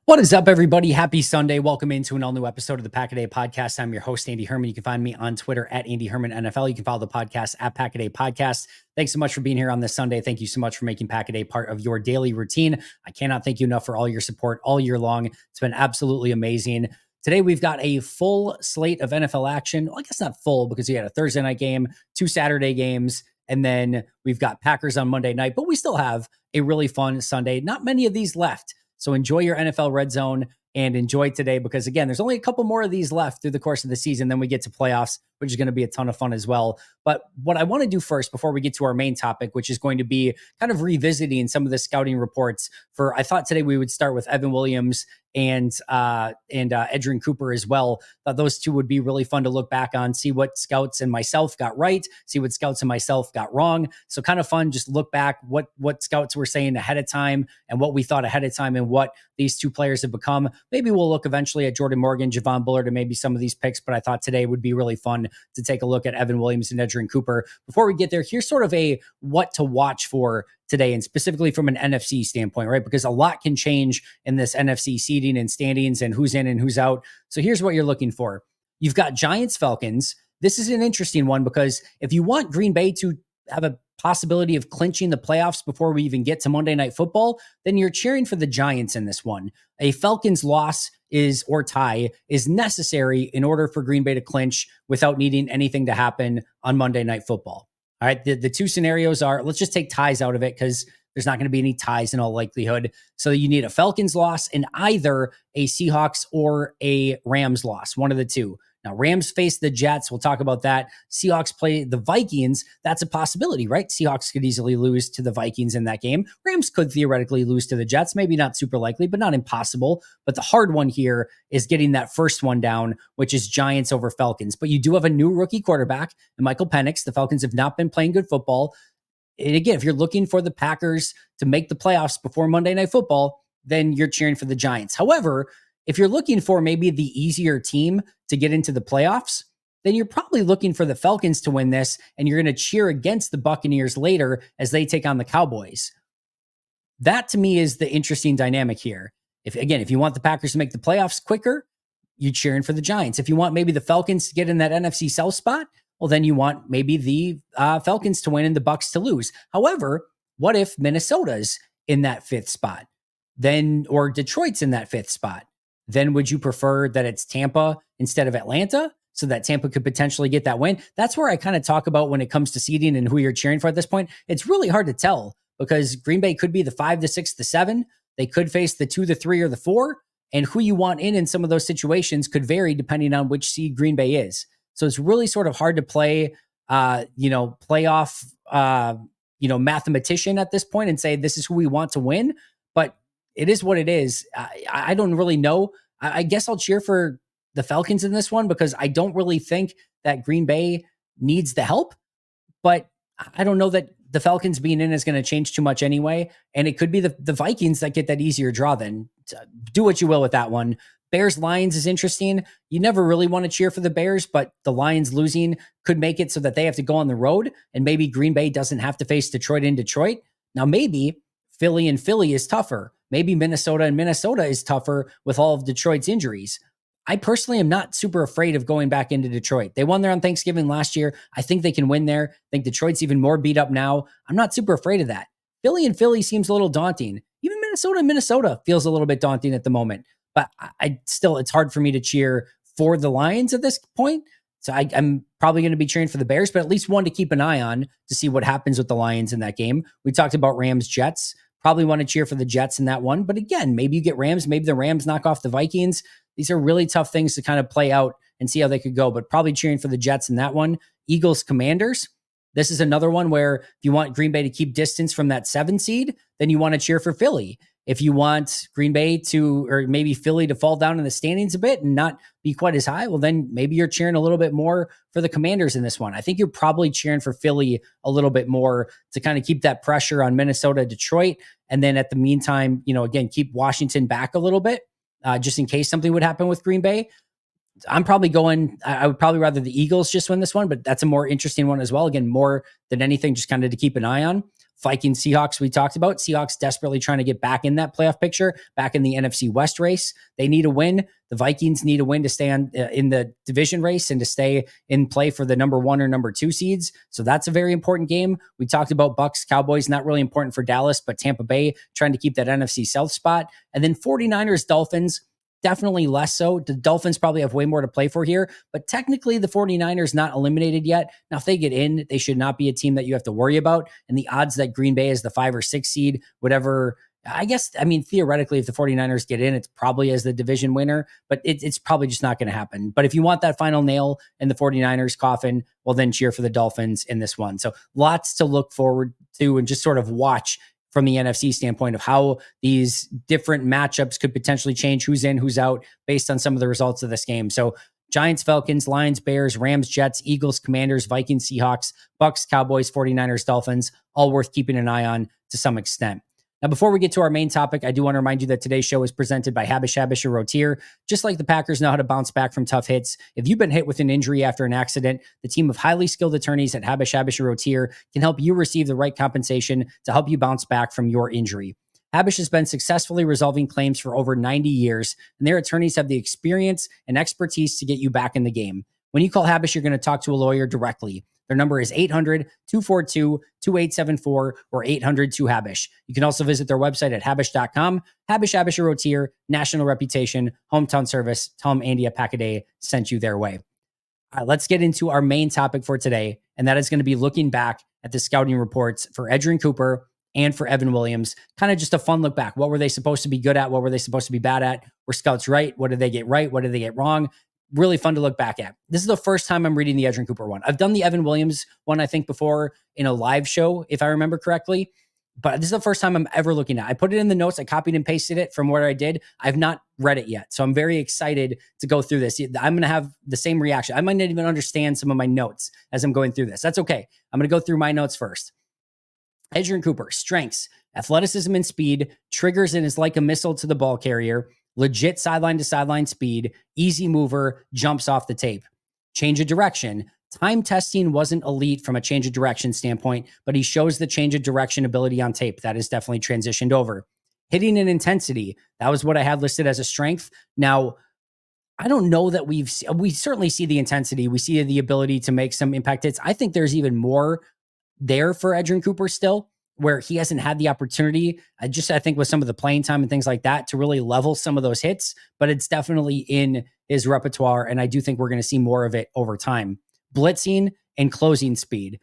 What is up, everybody? Happy Sunday. Welcome into an all-new episode of the Pack a Day Podcast. I'm your host, Andy Herman. You can find me on Twitter at Andy Herman NFL. You can follow the podcast at Pack a Day Podcast. Thanks so much for being here on this Sunday. Thank you so much for making Pack a Day part of your daily routine. I cannot thank you enough for all your support all year long. It's been absolutely amazing. Today, we've got a full slate of NFL action. Well, I guess not full because we had a Thursday night game, 2 Saturday games, and then we've got Packers on Monday night, but we still have a really fun Sunday. Not many of these left. So enjoy your NFL Red Zone and enjoy today because, again, there's only a couple more of these left through the course of the season. Then we get to playoffs, which is going to be a ton of fun as well. But what I want to do first before we get to our main topic, which is going to be kind of revisiting some of the scouting reports I thought today we would start with Evan Williams and Edgerrin Cooper as well. Thought those two would be really fun to look back on, see what scouts and myself got right, see what scouts and myself got wrong. So kind of fun, just look back what scouts were saying ahead of time and what we thought ahead of time and what these two players have become. Maybe we'll look eventually at Jordan Morgan, Javon Bullard, and maybe some of these picks, but I thought today would be really fun to take a look at Evan Williams and Edgerrin Cooper. Before we get there, here's sort of a what to watch for today, and specifically from an NFC standpoint, right? Because a lot can change in this NFC seeding and standings and who's in and who's out. So here's what you're looking for. You've got Giants, Falcons. This is an interesting one because if you want Green Bay to have a possibility of clinching the playoffs before we even get to Monday Night Football, then you're cheering for the Giants in this one. A Falcons loss or tie is necessary in order for Green Bay to clinch without needing anything to happen on Monday Night Football. All right, the two scenarios are, let's just take ties out of it because there's not going to be any ties in all likelihood. So you need a Falcons loss and either a Seahawks or a Rams loss, one of the two. Now, Rams face the Jets. We'll talk about that. Seahawks play the Vikings. That's a possibility, right? Seahawks could easily lose to the Vikings in that game. Rams could theoretically lose to the Jets. Maybe not super likely, but not impossible. But the hard one here is getting that first one down, which is Giants over Falcons. But you do have a new rookie quarterback, Michael Penix. The Falcons have not been playing good football. And again, if you're looking for the Packers to make the playoffs before Monday Night Football, then you're cheering for the Giants. However, if you're looking for maybe the easier team to get into the playoffs, then you're probably looking for the Falcons to win this, and you're going to cheer against the Buccaneers later as they take on the Cowboys. That, to me, is the interesting dynamic here. If you want the Packers to make the playoffs quicker, you're cheering for the Giants. If you want maybe the Falcons to get in that NFC South spot, well, then you want maybe the Falcons to win and the Bucs to lose. However, what if Minnesota's in that fifth spot? Or Detroit's in that fifth spot? Then would you prefer that it's Tampa instead of Atlanta so that Tampa could potentially get that win? That's where I kind of talk about when it comes to seeding and who you're cheering for at this point. It's really hard to tell because Green Bay could be the 5, the 6, the 7. They could face the 2, the 3, or the 4. And who you want in some of those situations could vary depending on which seed Green Bay is. So it's really sort of hard to play, playoff, mathematician at this point and say this is who we want to win. But it is what it is. I don't really know. I guess I'll cheer for the Falcons in this one because I don't really think that Green Bay needs the help. But I don't know that the Falcons being in is going to change too much anyway. And it could be the Vikings that get that easier draw then. Do what you will with that one. Bears-Lions is interesting. You never really want to cheer for the Bears, but the Lions losing could make it so that they have to go on the road, and maybe Green Bay doesn't have to face Detroit in Detroit. Now, maybe Philly and Philly is tougher. Maybe Minnesota and Minnesota is tougher with all of Detroit's injuries. I personally am not super afraid of going back into Detroit. They won there on Thanksgiving last year. I think they can win there. I think Detroit's even more beat up now. I'm not super afraid of that. Philly and Philly seems a little daunting. Even Minnesota and Minnesota feels a little bit daunting at the moment. But it's hard for me to cheer for the Lions at this point. So I'm probably going to be cheering for the Bears, but at least one to keep an eye on to see what happens with the Lions in that game. We talked about Rams, Jets. Probably want to cheer for the Jets in that one. But again, maybe you get Rams. Maybe the Rams knock off the Vikings. These are really tough things to kind of play out and see how they could go. But probably cheering for the Jets in that one. Eagles, Commanders. This is another one where if you want Green Bay to keep distance from that 7 seed, then you want to cheer for Philly. If you want Green Bay or maybe Philly to fall down in the standings a bit and not be quite as high, well, then maybe you're cheering a little bit more for the Commanders in this one. I think you're probably cheering for Philly a little bit more to kind of keep that pressure on Minnesota, Detroit. And then at the meantime, again, keep Washington back a little bit just in case something would happen with Green Bay. I would probably rather the Eagles just win this one, but that's a more interesting one as well. Again, more than anything, just kind of to keep an eye on. Vikings Seahawks we talked about. Seahawks desperately trying to get back in that playoff picture, back in the NFC West race. They need a win. The Vikings need a win to stay in the division race and to stay in play for the number 1 or number 2 seeds. So that's a very important game. We talked about Bucks, Cowboys, not really important for Dallas, but Tampa Bay trying to keep that NFC South spot. And then 49ers, Dolphins, definitely less so. The Dolphins probably have way more to play for here, but technically the 49ers not eliminated yet. Now, if they get in, they should not be a team that you have to worry about. And the odds that Green Bay is the 5 or 6 seed, whatever, theoretically, if the 49ers get in, it's probably as the division winner, but it's probably just not going to happen. But if you want that final nail in the 49ers coffin, well, then cheer for the Dolphins in this one. So lots to look forward to and just sort of watch from the NFC standpoint of how these different matchups could potentially change who's in, who's out based on some of the results of this game. So Giants, Falcons, Lions, Bears, Rams, Jets, Eagles, Commanders, Vikings, Seahawks, Bucks, Cowboys, 49ers, Dolphins, all worth keeping an eye on to some extent. Now, before we get to our main topic, I do want to remind you that today's show is presented by Habish & Rotier. Just like the Packers know how to bounce back from tough hits, if you've been hit with an injury after an accident, the team of highly skilled attorneys at Habish & Rotier can help you receive the right compensation to help you bounce back from your injury. Habish has been successfully resolving claims for over 90 years, and their attorneys have the experience and expertise to get you back in the game. When you call Habish, you're going to talk to a lawyer directly. Their number is 800-242-2874 or 800-2HABISH. You can also visit their website at habish.com. Habish & Rotier, national reputation, hometown service. Tell them Andy at Pack-A-Day sent you their way. All right, let's get into our main topic for today, and that is going to be looking back at the scouting reports for Edgerrin Cooper and for Evan Williams. Kind of just a fun look back. What were they supposed to be good at? What were they supposed to be bad at? Were scouts right? What did they get right? What did they get wrong? Really fun to look back at. This is the first time I'm reading the Edgerrin Cooper one. I've done the Evan Williams one, I think, before in a live show, if I remember correctly. But this is the first time I'm ever looking at it. I put it in the notes. I copied and pasted it from where I did. I've not read it yet. So I'm very excited to go through this. I'm going to have the same reaction. I might not even understand some of my notes as I'm going through this. That's okay. I'm going to go through my notes first. Edgerrin Cooper, strengths, athleticism and speed, triggers and is like a missile to the ball carrier, legit sideline to sideline speed, easy mover, jumps off the tape. Change of direction. Time testing wasn't elite from a change of direction standpoint, but he shows the change of direction ability on tape. That is definitely transitioned over. Hitting and intensity. That was what I had listed as a strength. Now, I don't know that we certainly see the intensity. We see the ability to make some impact hits. I think there's even more there for Edgerrin Cooper still, where he hasn't had the opportunity, I think with some of the playing time and things like that, to really level some of those hits, but it's definitely in his repertoire, and I do think we're going to see more of it over time. Blitzing and closing speed.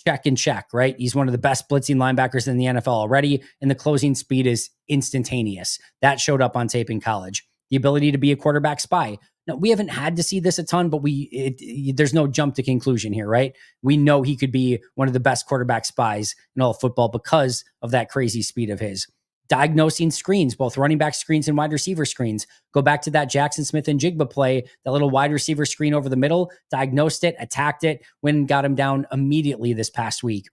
Check and check, right? He's one of the best blitzing linebackers in the NFL already, and the closing speed is instantaneous. That showed up on tape in college. The ability to be a quarterback spy. Now, we haven't had to see this a ton, but there's no jump to conclusion here, right? We know he could be one of the best quarterback spies in all of football because of that crazy speed of his. Diagnosing screens, both running back screens and wide receiver screens. Go back to that Jackson Smith and Jigba play, that little wide receiver screen over the middle, diagnosed it, attacked it, went and got him down immediately this past week.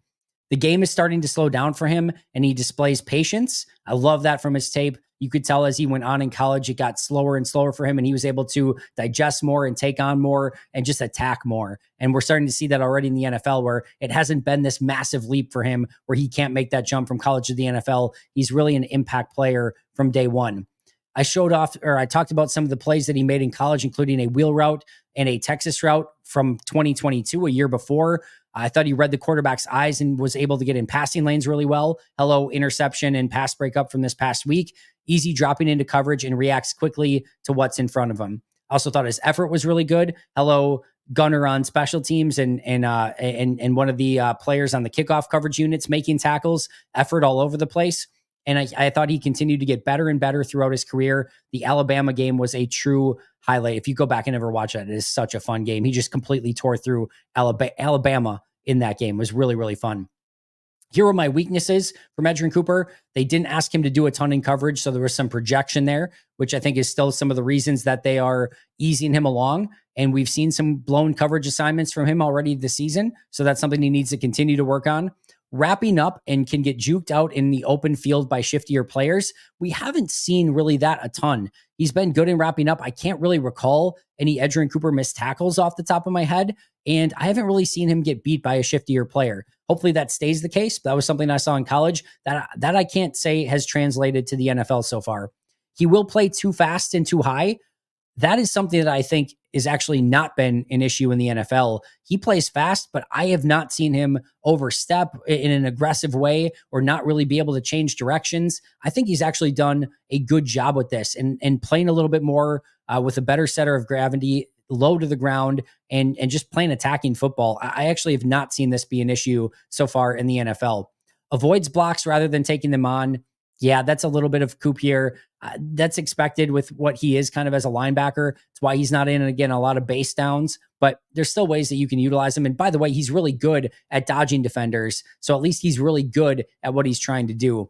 The game is starting to slow down for him, and he displays patience. I love that from his tape. You could tell as he went on in college, it got slower and slower for him, and he was able to digest more and take on more and just attack more. And we're starting to see that already in the NFL, where it hasn't been this massive leap for him where he can't make that jump from college to the NFL. He's really an impact player from day one. I talked about some of the plays that he made in college, including a wheel route and a Texas route from 2022, a year before. I thought he read the quarterback's eyes and was able to get in passing lanes really well. Hello, interception and pass breakup from this past week. Easy dropping into coverage and reacts quickly to what's in front of him. I also thought his effort was really good. Hello, gunner on special teams and one of the players on the kickoff coverage units making tackles. Effort all over the place. And I thought he continued to get better and better throughout his career. The Alabama game was a true highlight. If you go back and ever watch that, it is such a fun game. He just completely tore through Alabama in that game. It was really, really fun. Here are my weaknesses from Edgerrin Cooper. They didn't ask him to do a ton in coverage, so there was some projection there, which I think is still some of the reasons that they are easing him along. And we've seen some blown coverage assignments from him already this season, so that's something he needs to continue to work on. wrapping up and can get juked out in the open field by shiftier players, we haven't seen really that a ton. He's been good in wrapping up. I can't really recall any Edgerrin Cooper missed tackles off the top of my head, and I haven't really seen him get beat by a shiftier player. Hopefully that stays the case. That was something I saw in college that I can't say has translated to the NFL so far. He will play too fast and too high. That is something that I think is actually not been an issue in the NFL. He plays fast, but I have not seen him overstep in an aggressive way or not really be able to change directions. I think he's actually done a good job with this and playing a little bit more with a better center of gravity, low to the ground, and just playing attacking football. I actually have not seen this be an issue so far in the NFL. Avoids blocks rather than taking them on. Yeah, that's a little bit of Coop here. That's expected with what he is kind of as a linebacker. It's why he's not in, again, a lot of base downs, but there's still ways that you can utilize him. And by the way, he's really good at dodging defenders. So at least he's really good at what he's trying to do.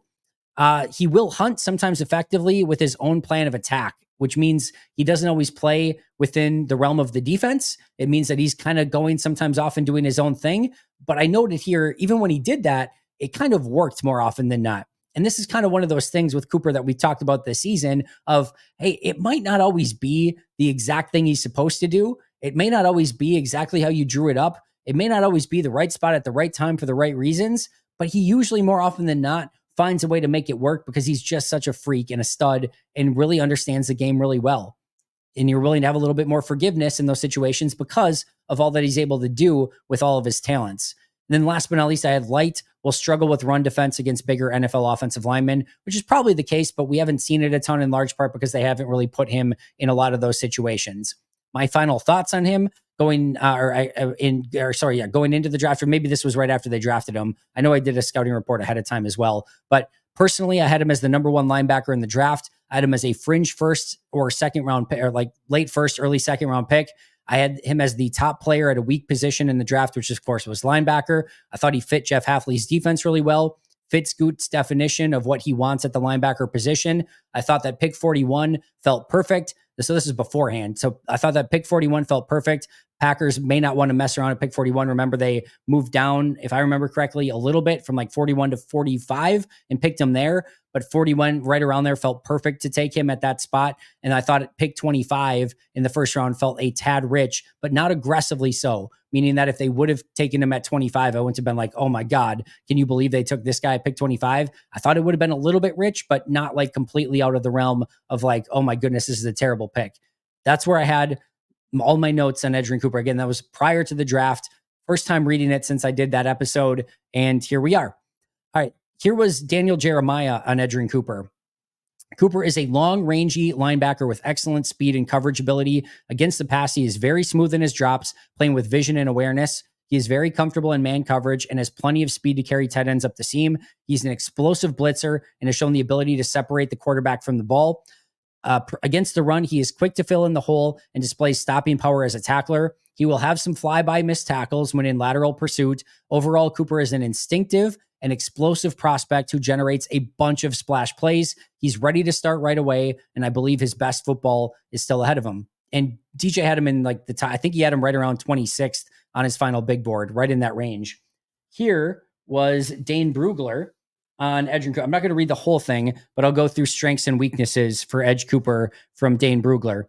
He will hunt sometimes effectively with his own plan of attack, which means he doesn't always play within the realm of the defense. It means that he's kind of going sometimes off and doing his own thing. But I noted here, even when he did that, it kind of worked more often than not. And this is kind of one of those things with Cooper that we talked about this season of, hey, it might not always be the exact thing he's supposed to do. It may not always be exactly how you drew it up. It may not always be the right spot at the right time for the right reasons, but he usually more often than not finds a way to make it work because he's just such a freak and a stud and really understands the game really well. And you're willing to have a little bit more forgiveness in those situations because of all that he's able to do with all of his talents. And then last but not least, I had Light will struggle with run defense against bigger NFL offensive linemen, which is probably the case, but we haven't seen it a ton in large part because they haven't really put him in a lot of those situations. My final thoughts on him going into the draft, or maybe this was right after they drafted him. I know I did a scouting report ahead of time as well, but personally, I had him as the number one linebacker in the draft. I had him as a fringe first or second round pick, or like late first, early second round pick. I had him as the top player at a weak position in the draft, which of course was linebacker. I thought he fit Jeff Hafley's defense really well, fit Scoot's definition of what he wants at the linebacker position. I thought that pick 41 felt perfect. So this is beforehand. So I thought that pick 41 felt perfect. Packers may not want to mess around at pick 41. Remember, they moved down, if I remember correctly, a little bit from like 41 to 45 and picked him there. But 41 right around there felt perfect to take him at that spot. And I thought pick 25 in the first round felt a tad rich, but not aggressively so. Meaning that if they would have taken him at 25, I wouldn't have been like, oh my God, can you believe they took this guy at pick 25? I thought it would have been a little bit rich, but not like completely out of the realm of like, oh my goodness, this is a terrible pick. That's where I had all my notes on Edgerrin Cooper. Again, that was prior to the draft. First time reading it since I did that episode. And here we are. All right. Here was Daniel Jeremiah on Edgerrin Cooper. Cooper is a long, rangy linebacker with excellent speed and coverage ability. Against the pass, he is very smooth in his drops, playing with vision and awareness. He is very comfortable in man coverage and has plenty of speed to carry tight ends up the seam. He's an explosive blitzer and has shown the ability to separate the quarterback from the ball. Against the run, he is quick to fill in the hole and displays stopping power as a tackler. He will have some flyby missed tackles when in lateral pursuit. Overall, Cooper is an instinctive and explosive prospect who generates a bunch of splash plays. He's ready to start right away, and I believe his best football is still ahead of him. And DJ had him in like the top, I think he had him right around 26th on his final big board, right in that range. Here was Dane Brugler on Edgerrin Cooper. I'm not going to read the whole thing, but I'll go through strengths and weaknesses for Edge Cooper from Dane Brugler.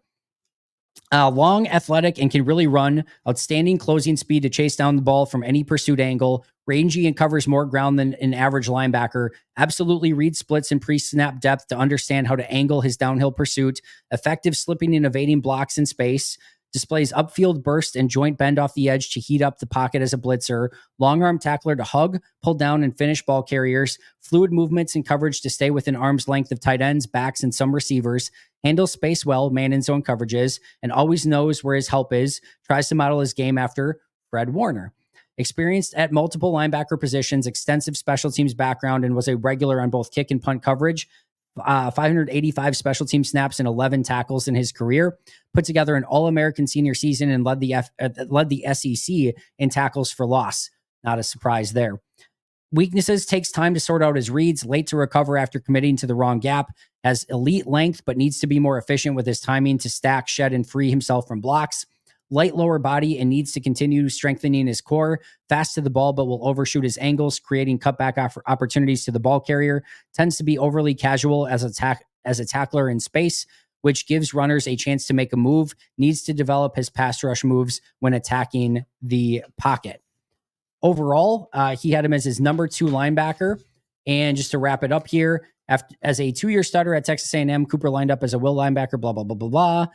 Long, athletic, and can really run. Outstanding closing speed to chase down the ball from any pursuit angle. Rangy and covers more ground than an average linebacker. Absolutely reads splits and pre-snap depth to understand how to angle his downhill pursuit. Effective slipping and evading blocks in space. Displays upfield burst and joint bend off the edge to heat up the pocket as a blitzer. Long arm tackler to hug, pull down, and finish ball carriers. Fluid movements and coverage to stay within arm's length of tight ends, backs, and some receivers. Handles space well, man in zone coverages, and always knows where his help is. Tries to model his game after Fred Warner. Experienced at multiple linebacker positions, extensive special teams background, and was a regular on both kick and punt coverage. 585 special team snaps and 11 tackles in his career. Put together an All-American senior season and led the SEC in tackles for loss. Not a surprise there. Weaknesses: takes time to sort out his reads, late to recover after committing to the wrong gap, has elite length but needs to be more efficient with his timing to stack, shed, and free himself from blocks. light lower body and needs to continue strengthening his core, fast to the ball, but will overshoot his angles, creating cutback opportunities to the ball carrier, tends to be overly casual as a tackler in space, which gives runners a chance to make a move, needs to develop his pass rush moves when attacking the pocket. Overall, he had him as his number 2 linebacker. And just to wrap it up here, as a 2-year starter at Texas A&M, Cooper lined up as a will linebacker, blah, blah, blah, blah, blah.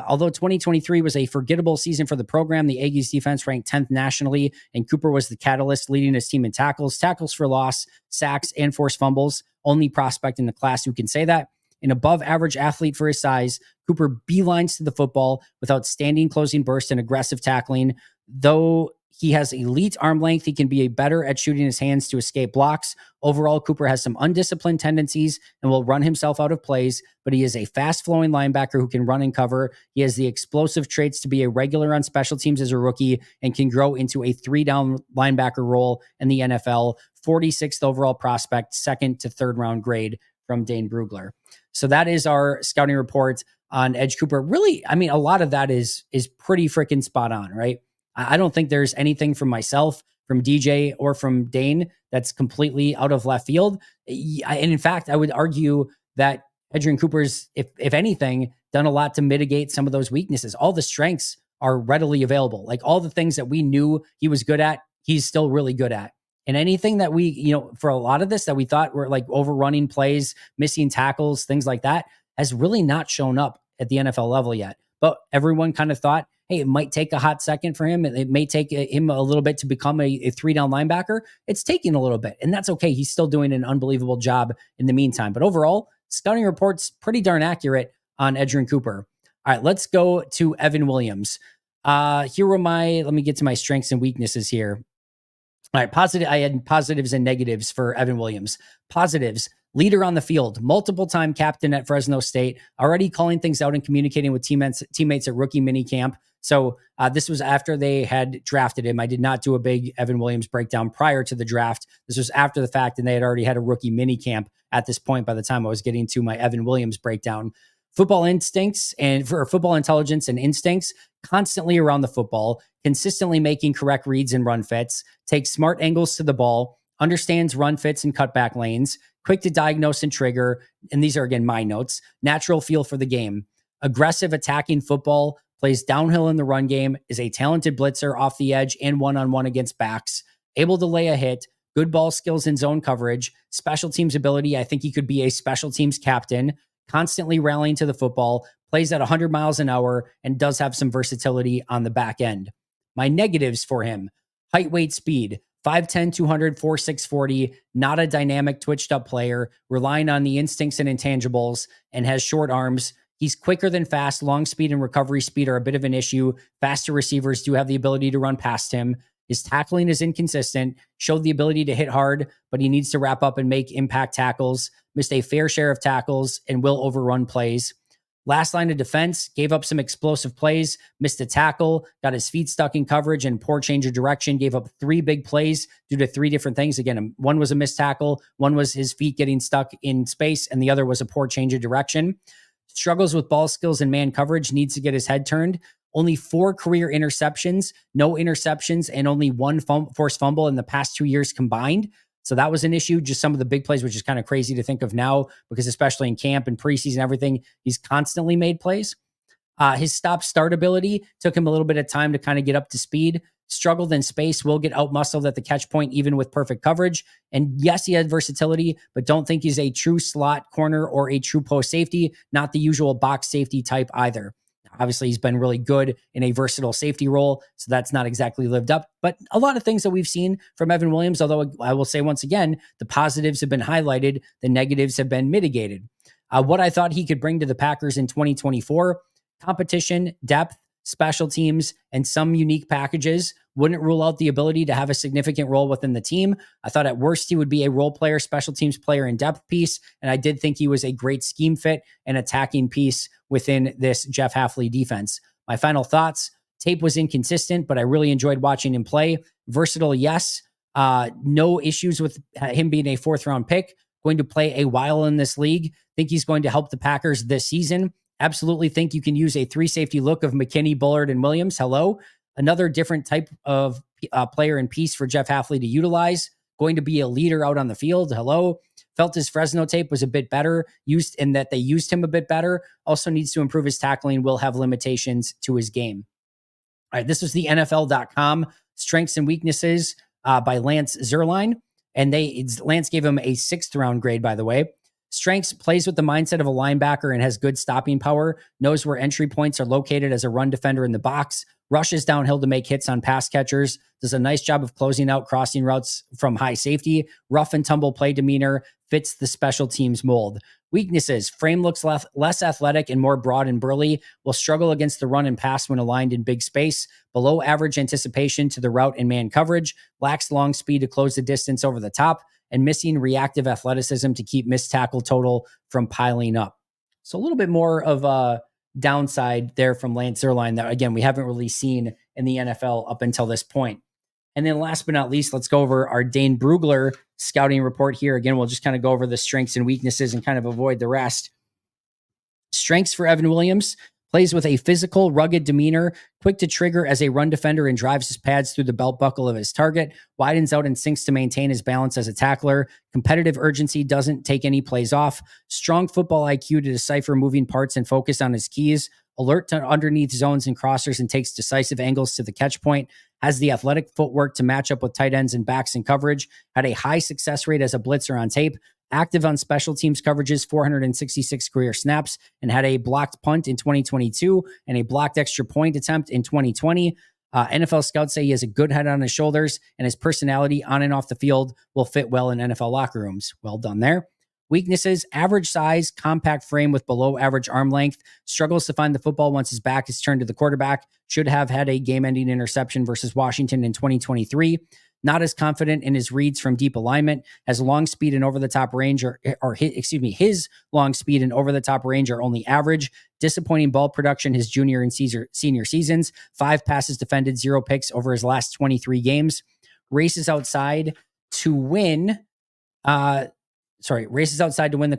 Although 2023 was a forgettable season for the program, the Aggies defense ranked 10th nationally, and Cooper was the catalyst leading his team in tackles for loss, sacks, and forced fumbles. Only prospect in the class who can say that. An above-average athlete for his size, Cooper beelines to the football with outstanding closing burst and aggressive tackling. Though he has elite arm length, he can be better at shooting his hands to escape blocks. Overall, Cooper has some undisciplined tendencies and will run himself out of plays, but he is a fast-flowing linebacker who can run and cover. He has the explosive traits to be a regular on special teams as a rookie and can grow into a 3-down linebacker role in the NFL. 46th overall prospect, 2nd to 3rd round grade from Dane Brugler. So that is our scouting report on Edge Cooper. Really, I mean, a lot of that is pretty freaking spot on, right? I don't think there's anything from myself, from DJ, or from Dane that's completely out of left field. And in fact, I would argue that Edgerrin Cooper's, if anything, done a lot to mitigate some of those weaknesses. All the strengths are readily available. Like all the things that we knew he was good at, he's still really good at. And anything that we, for a lot of this that we thought were like overrunning plays, missing tackles, things like that, has really not shown up at the NFL level yet. But everyone kind of thought, hey, it might take a hot second for him. It may take him a little bit to become a 3-down linebacker. It's taking a little bit, and that's okay. He's still doing an unbelievable job in the meantime. But overall, scouting report's pretty darn accurate on Edgerrin Cooper. All right, let's go to Evan Williams. Let me get to my strengths and weaknesses here. All right, I had positives and negatives for Evan Williams. Positives: leader on the field, multiple-time captain at Fresno State, already calling things out and communicating with teammates at rookie minicamp. So this was after they had drafted him. I did not do a big Evan Williams breakdown prior to the draft. This was after the fact, and they had already had a rookie minicamp at this point by the time I was getting to my Evan Williams breakdown. Football instincts and for football intelligence and instincts, constantly around the football, consistently making correct reads and run fits, takes smart angles to the ball, understands run fits and cutback lanes, quick to diagnose and trigger, and these are again my notes, natural feel for the game, aggressive attacking football, plays downhill in the run game, is a talented blitzer off the edge and one-on-one against backs, able to lay a hit, good ball skills in zone coverage, special teams ability. I think he could be a special teams captain, constantly rallying to the football, plays at 100 miles an hour, and does have some versatility on the back end. My negatives for him: height, weight, speed, 5'10", 200, 4'6", 40, not a dynamic twitched up player, relying on the instincts and intangibles, and has short arms. He's quicker than fast. Long speed and recovery speed are a bit of an issue. Faster receivers do have the ability to run past him. His tackling is inconsistent, showed the ability to hit hard, but he needs to wrap up and make impact tackles, missed a fair share of tackles, and will overrun plays. Last line of defense, gave up some explosive plays, missed a tackle, got his feet stuck in coverage and poor change of direction, gave up 3 big plays due to 3 different things. Again, one was a missed tackle, one was his feet getting stuck in space, and the other was a poor change of direction. Struggles with ball skills and man coverage, needs to get his head turned. Only 4 career interceptions, no interceptions, and only 1 forced fumble in the past 2 years combined. So that was an issue. Just some of the big plays, which is kind of crazy to think of now, because especially in camp and preseason, everything, he's constantly made plays. His stop-start ability took him a little bit of time to kind of get up to speed. Struggled in space, will get out-muscled at the catch point, even with perfect coverage. And yes, he had versatility, but don't think he's a true slot corner or a true post safety, not the usual box safety type either. Obviously, he's been really good in a versatile safety role, so that's not exactly lived up. But a lot of things that we've seen from Evan Williams, although I will say once again, the positives have been highlighted, the negatives have been mitigated. What I thought he could bring to the Packers in 2024, competition, depth, special teams, and some unique packages. Wouldn't rule out the ability to have a significant role within the team. I thought at worst he would be a role player, special teams player, and depth piece. And I did think he was a great scheme fit and attacking piece within this Jeff Hafley defense. My final thoughts: tape was inconsistent, but I really enjoyed watching him play. Versatile, yes. No issues with him being a 4th round pick. Going to play a while in this league. Think he's going to help the Packers this season. Absolutely think you can use a 3 safety look of McKinney, Bullard, and Williams. Hello. Another different type of player and piece for Jeff Hafley to utilize. Going to be a leader out on the field. Hello. Felt his Fresno tape was a bit better, used in that they used him a bit better. Also needs to improve his tackling, will have limitations to his game. All right, this was the NFL.com strengths and weaknesses by Lance Zierlein. And Lance gave him a 6th round grade, by the way. Strengths: plays with the mindset of a linebacker and has good stopping power, knows where entry points are located as a run defender in the box, rushes downhill to make hits on pass catchers, does a nice job of closing out crossing routes from high safety, rough and tumble play demeanor, fits the special teams mold. Weaknesses: frame looks less athletic and more broad and burly, will struggle against the run and pass when aligned in big space, below average anticipation to the route and man coverage, lacks long speed to close the distance over the top, and missing reactive athleticism to keep missed tackle total from piling up. So a little bit more of a downside there from Lance Zierlein that, again, we haven't really seen in the NFL up until this point. And then last but not least, let's go over our Dane Brugler scouting report here. Again, we'll just kind of go over the strengths and weaknesses and kind of avoid the rest. Strengths for Evan Williams: plays with a physical, rugged demeanor, quick to trigger as a run defender and drives his pads through the belt buckle of his target, widens out and sinks to maintain his balance as a tackler, competitive urgency, doesn't take any plays off, strong football IQ to decipher moving parts and focus on his keys, alert to underneath zones and crossers and takes decisive angles to the catch point, has the athletic footwork to match up with tight ends and backs in coverage, had a high success rate as a blitzer on tape, active on special teams coverages, 466 career snaps, and had a blocked punt in 2022 and a blocked extra point attempt in 2020. NFL scouts say he has a good head on his shoulders, and his personality on and off the field will fit well in NFL locker rooms. Well done there. Weaknesses: average size, compact frame with below average arm length, struggles to find the football once his back is turned to the quarterback, should have had a game-ending interception versus Washington in 2023. Not as confident in his reads from deep alignment, has long speed and over-the-top range, his long speed and over-the-top range are only average. Disappointing ball production his junior and senior seasons. 5 passes defended, 0 picks over his last 23 games. Races outside to win the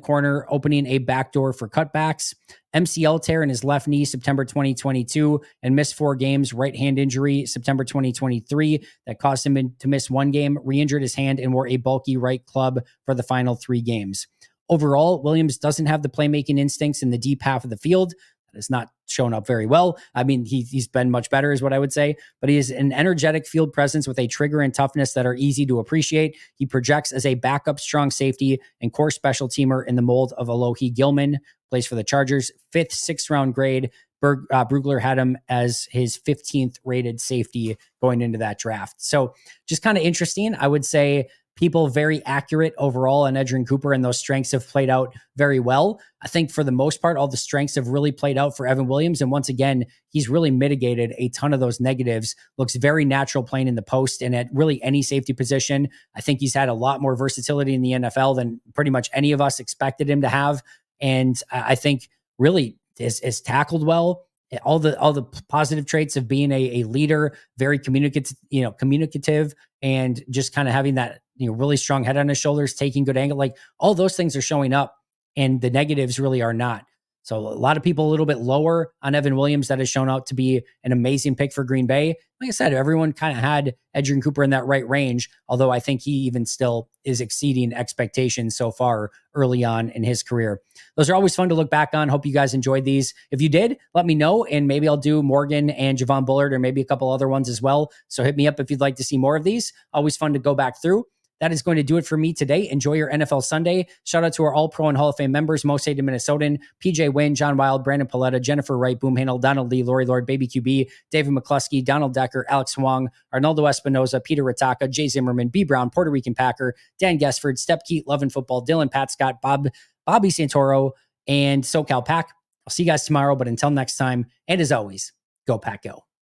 corner, opening a backdoor for cutbacks. MCL tear in his left knee, September 2022, and missed 4 games. Right hand injury, September 2023, that caused him to miss 1 game. Re-injured his hand and wore a bulky right club for the final 3 games. Overall, Williams doesn't have the playmaking instincts in the deep half of the field. That has not shown up very well. I mean, he's been much better is what I would say, but he is an energetic field presence with a trigger and toughness that are easy to appreciate. He projects as a backup strong safety and core special teamer in the mold of Alohi Gilman, plays for the Chargers. 5th, 6th round grade. Brugler had him as his 15th rated safety going into that draft. So just kind of interesting. I would say people very accurate overall on Edgerrin Cooper, and those strengths have played out very well. I think for the most part, all the strengths have really played out for Evan Williams. And once again, he's really mitigated a ton of those negatives. Looks very natural playing in the post and at really any safety position. I think he's had a lot more versatility in the NFL than pretty much any of us expected him to have. And I think really is tackled well. All the positive traits of being a leader, very communicative, and just kind of having that really strong head on his shoulders, taking good angle, like all those things are showing up, and the negatives really are not. So a lot of people a little bit lower on Evan Williams. That has shown out to be an amazing pick for Green Bay. Like I said, everyone kind of had Edgerrin Cooper in that right range, although I think he even still is exceeding expectations so far early on in his career. Those are always fun to look back on. Hope you guys enjoyed these. If you did, let me know, and maybe I'll do Morgan and Javon Bullard, or maybe a couple other ones as well. So hit me up if you'd like to see more of these. Always fun to go back through. That is going to do it for me today. Enjoy your NFL Sunday. Shout out to our All-Pro and Hall of Fame members: Most Hated Minnesotan, PJ Wynn, John Wild, Brandon Paletta, Jennifer Wright, Boom Handle, Donald Lee, Lori Lord, Baby QB, David McCluskey, Donald Decker, Alex Wong, Arnaldo Espinoza, Peter Ritaka, Jay Zimmerman, B. Brown, Puerto Rican Packer, Dan Gesford, Step Keat, Love and Football, Dylan, Pat Scott, Bobby Santoro, and SoCal Pack. I'll see you guys tomorrow, but until next time, and as always, go Pack Go.